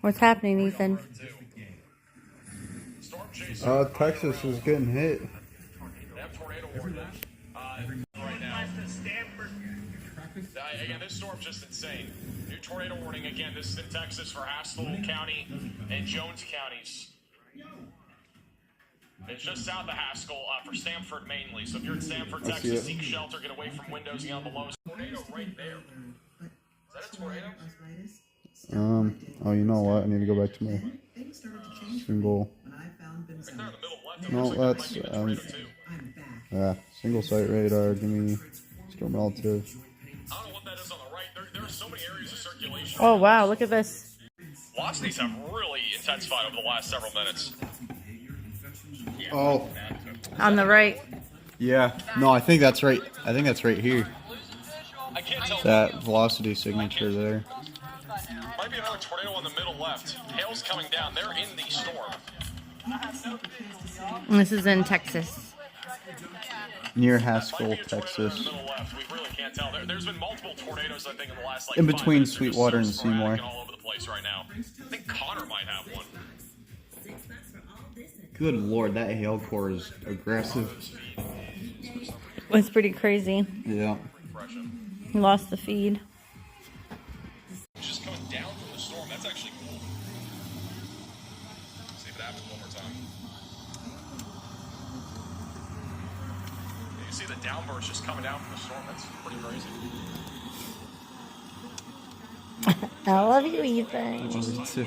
What's happening, Ethan? Texas is getting hit. Again, this storm's just insane. New tornado warning again. This is in Texas for Haskell County and Jones counties. It's just south of Haskell for Stamford mainly. So if you're in Stamford, Texas, seek shelter, get away from windows down below. Tornado right there. Is that a tornado? Oh, you know what? I need to go back to my single. No, that's yeah, single site radar. Give me storm relative. I don't know what that is on the right. There are so many areas of circulation. Oh, wow. Look at this. Velocities have really intensified over the last several minutes. Oh, On the right. yeah. No, I think that's right. I think that's right here. I can't tell. That velocity signature there. Might be another tornado on the middle left. Hail's coming down. They're in the storm. This is in Texas. Near Haskell, Texas. We really can't tell. There's been multiple tornadoes, I think, in the last in between Sweetwater and Seymour. All over the place right now. I think Connor might have one. Good lord, that hail core is aggressive. It's pretty crazy. Yeah. He lost the feed. Just coming down from the storm. That's actually cool. See if it happens one more time. You can see the downburst just coming down from the storm. That's pretty crazy. I love you, Ethan.